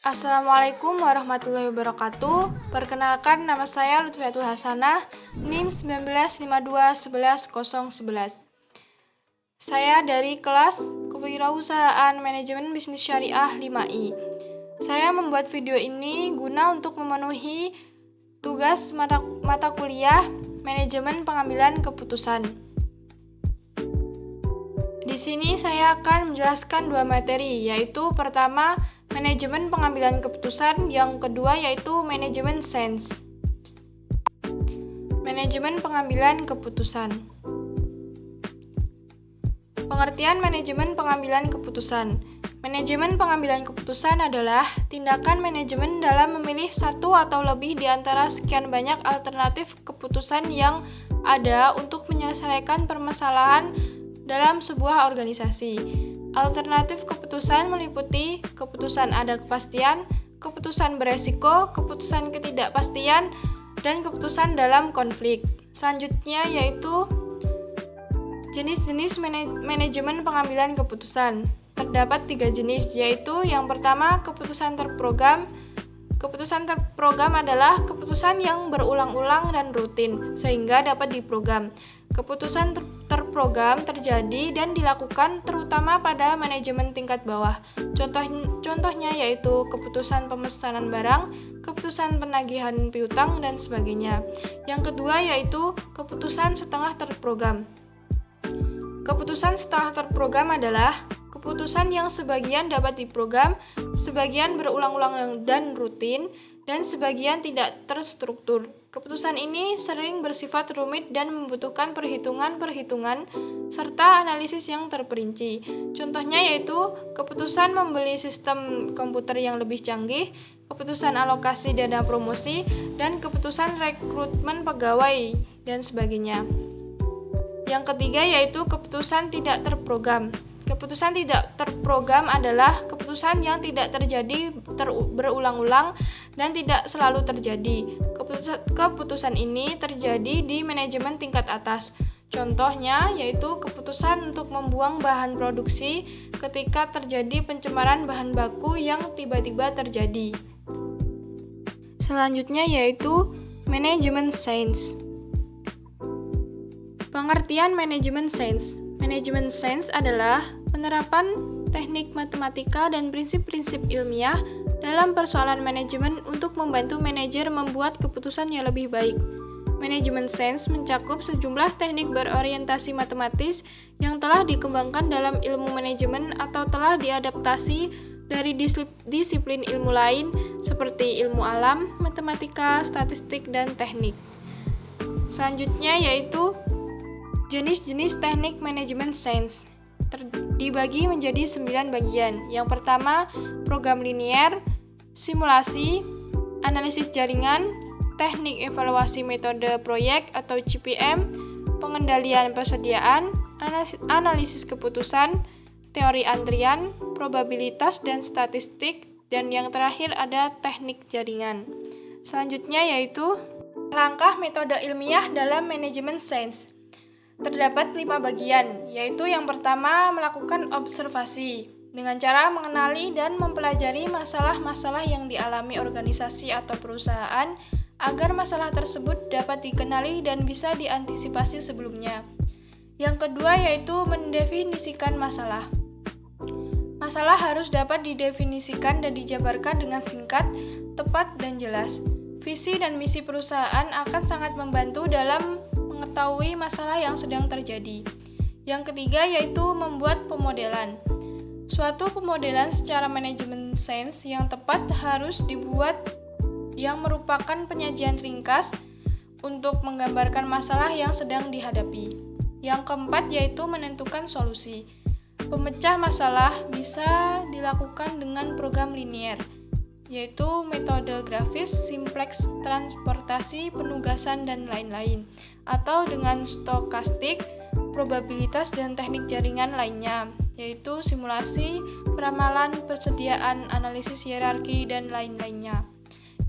Assalamualaikum warahmatullahi wabarakatuh. Perkenalkan, nama saya Lutfiatul Hasanah, NIM 1952110011. Saya dari kelas Kewirausahaan Manajemen Bisnis Syariah 5I. Saya membuat video ini guna untuk memenuhi tugas mata kuliah Manajemen Pengambilan Keputusan. Di sini saya akan menjelaskan dua materi, yaitu pertama, manajemen pengambilan keputusan, yang kedua yaitu manajemen sains. Manajemen pengambilan keputusan. Pengertian manajemen pengambilan keputusan. Manajemen pengambilan keputusan adalah tindakan manajemen dalam memilih satu atau lebih di antara sekian banyak alternatif keputusan yang ada untuk menyelesaikan permasalahan dalam sebuah organisasi. Alternatif keputusan meliputi keputusan ada kepastian, keputusan beresiko, keputusan ketidakpastian, dan keputusan dalam konflik. Selanjutnya yaitu jenis-jenis manajemen pengambilan keputusan. Terdapat 3 jenis, yaitu yang pertama keputusan terprogram. Keputusan terprogram adalah keputusan yang berulang-ulang dan rutin, sehingga dapat diprogram. Keputusan terprogram terjadi dan dilakukan terutama pada manajemen tingkat bawah. Contohnya yaitu keputusan pemesanan barang, keputusan penagihan piutang, dan sebagainya. Yang kedua yaitu keputusan setengah terprogram. Keputusan setengah terprogram adalah keputusan yang sebagian dapat diprogram, sebagian berulang-ulang dan rutin, dan sebagian tidak terstruktur. Keputusan ini sering bersifat rumit dan membutuhkan perhitungan-perhitungan serta analisis yang terperinci. Contohnya yaitu keputusan membeli sistem komputer yang lebih canggih, keputusan alokasi dana promosi, dan keputusan rekrutmen pegawai, dan sebagainya. Yang ketiga yaitu keputusan tidak terprogram. Keputusan tidak terprogram adalah keputusan yang tidak terjadi berulang-ulang dan tidak selalu terjadi. Keputusan ini terjadi di manajemen tingkat atas. Contohnya yaitu keputusan untuk membuang bahan produksi ketika terjadi pencemaran bahan baku yang tiba-tiba terjadi. Selanjutnya yaitu manajemen sains. Pengertian manajemen sains. Manajemen sains adalah penerapan teknik matematika dan prinsip-prinsip ilmiah dalam persoalan manajemen untuk membantu manajer membuat keputusan yang lebih baik. Manajemen sains mencakup sejumlah teknik berorientasi matematis yang telah dikembangkan dalam ilmu manajemen atau telah diadaptasi dari disiplin ilmu lain seperti ilmu alam, matematika, statistik, dan teknik. Selanjutnya yaitu jenis-jenis teknik manajemen sains. Dibagi menjadi 9 bagian. Yang pertama, program linier, simulasi, analisis jaringan, teknik evaluasi metode proyek atau CPM, pengendalian persediaan, analisis keputusan, teori antrian, probabilitas dan statistik, dan yang terakhir ada teknik jaringan. Selanjutnya yaitu langkah metode ilmiah dalam manajemen sains. Terdapat 5 bagian, yaitu yang pertama melakukan observasi dengan cara mengenali dan mempelajari masalah-masalah yang dialami organisasi atau perusahaan agar masalah tersebut dapat dikenali dan bisa diantisipasi sebelumnya. Yang kedua yaitu mendefinisikan masalah. Masalah harus dapat didefinisikan dan dijabarkan dengan singkat, tepat, dan jelas. Visi dan misi perusahaan akan sangat membantu dalam mengetahui masalah yang sedang terjadi. Yang ketiga yaitu membuat pemodelan. Suatu pemodelan secara manajemen sains yang tepat harus dibuat yang merupakan penyajian ringkas untuk menggambarkan masalah yang sedang dihadapi. Yang keempat yaitu menentukan solusi. Pemecah masalah bisa dilakukan dengan program linier, yaitu metode grafis, simplex, transportasi, penugasan, dan lain-lain, atau dengan stokastik, probabilitas, dan teknik jaringan lainnya, yaitu simulasi, peramalan, persediaan, analisis hierarki, dan lain-lainnya.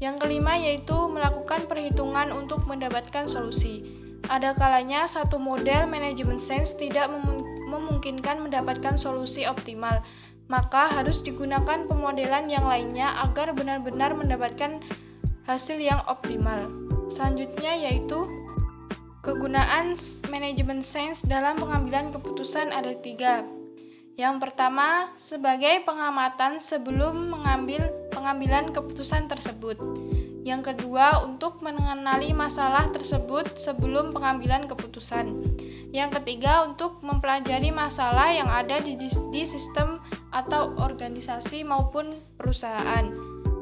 Yang kelima yaitu melakukan perhitungan untuk mendapatkan solusi. Ada kalanya satu model manajemen sains tidak memungkinkan mendapatkan solusi optimal. maka harus digunakan pemodelan yang lainnya agar benar-benar mendapatkan hasil yang optimal. Selanjutnya yaitu kegunaan manajemen sains dalam pengambilan keputusan ada 3. Yang pertama, sebagai pengamatan sebelum pengambilan keputusan tersebut. Yang kedua, untuk mengenali masalah tersebut sebelum pengambilan keputusan. Yang ketiga, untuk mempelajari masalah yang ada di sistem atau organisasi maupun perusahaan.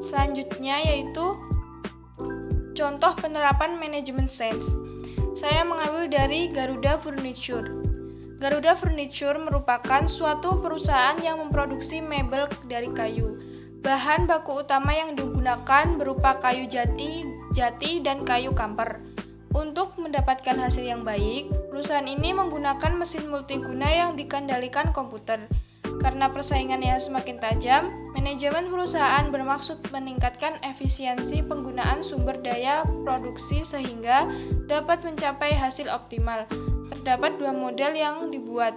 Selanjutnya yaitu contoh penerapan manajemen sains. Saya mengambil dari Garuda Furniture. Garuda Furniture merupakan suatu perusahaan yang memproduksi mebel dari kayu. Bahan baku utama yang digunakan berupa kayu jati dan kayu kamper. Untuk mendapatkan hasil yang baik, perusahaan ini menggunakan mesin multiguna yang dikendalikan komputer. Karena persaingannya semakin tajam, manajemen perusahaan bermaksud meningkatkan efisiensi penggunaan sumber daya produksi sehingga dapat mencapai hasil optimal. Terdapat 2 model yang dibuat,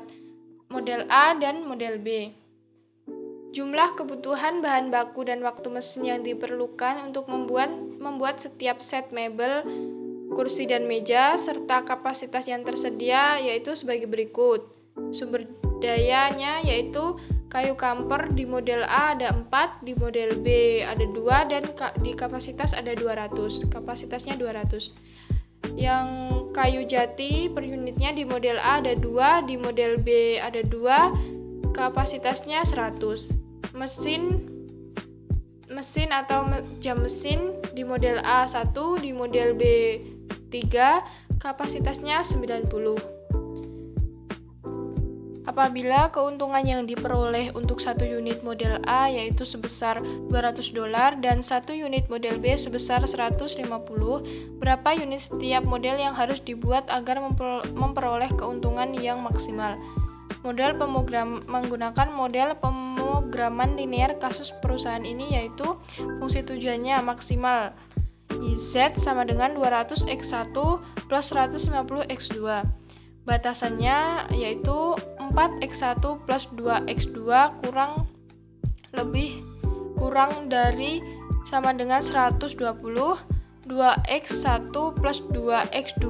model A dan model B. Jumlah kebutuhan bahan baku dan waktu mesin yang diperlukan untuk membuat setiap set mebel, kursi dan meja, serta kapasitas yang tersedia yaitu sebagai berikut. Sumber dayanya yaitu kayu kamper di model A ada 4, di model B ada 2, dan di kapasitas ada 200. Kapasitasnya 200. Yang kayu jati per unitnya di model A ada 2, di model B ada 2, kapasitasnya 100. Mesin atau jam mesin di model A 1, di model B 3, kapasitasnya 90. Apabila keuntungan yang diperoleh untuk 1 unit model A yaitu sebesar $200 dan 1 unit model B sebesar 150, berapa unit setiap model yang harus dibuat agar memperoleh keuntungan yang maksimal? Menggunakan model pemrograman linear kasus perusahaan ini yaitu fungsi tujuannya maksimal Z sama dengan 200x1 plus 150x2. Batasannya yaitu 4x1 plus 2x2 kurang dari sama dengan 120, 2x1 plus 2x2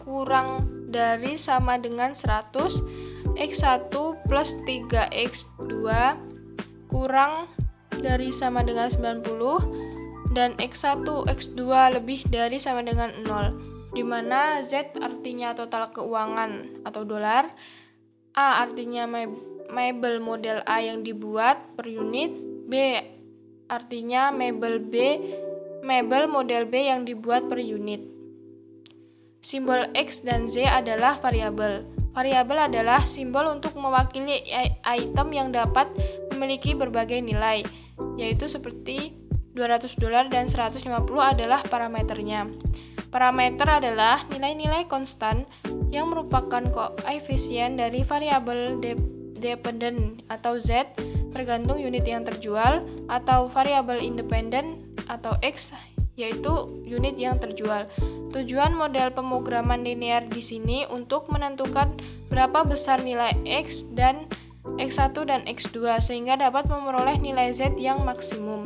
kurang dari sama dengan 100, x1 plus 3x2 kurang dari sama dengan 90, dan x1, x2 lebih dari sama dengan 0, di mana Z artinya total keuangan atau dolar, A artinya mebel model A yang dibuat per unit, B artinya mebel model B yang dibuat per unit. Simbol X dan Z adalah variabel. Variabel adalah simbol untuk mewakili item yang dapat memiliki berbagai nilai, yaitu seperti $200 dan 150 adalah parameternya. Parameter adalah nilai-nilai konstan yang merupakan koefisien dari variabel dependen atau Z tergantung unit yang terjual, atau variabel independen atau X yaitu unit yang terjual. Tujuan model pemrograman linear di sini untuk menentukan berapa besar nilai X dan X1 dan X2 sehingga dapat memperoleh nilai Z yang maksimum.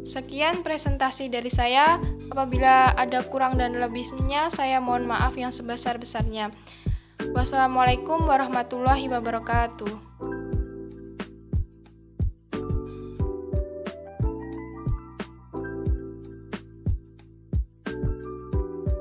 Sekian presentasi dari saya. Apabila ada kurang dan lebihnya, saya mohon maaf yang sebesar-besarnya. Wassalamualaikum warahmatullahi wabarakatuh.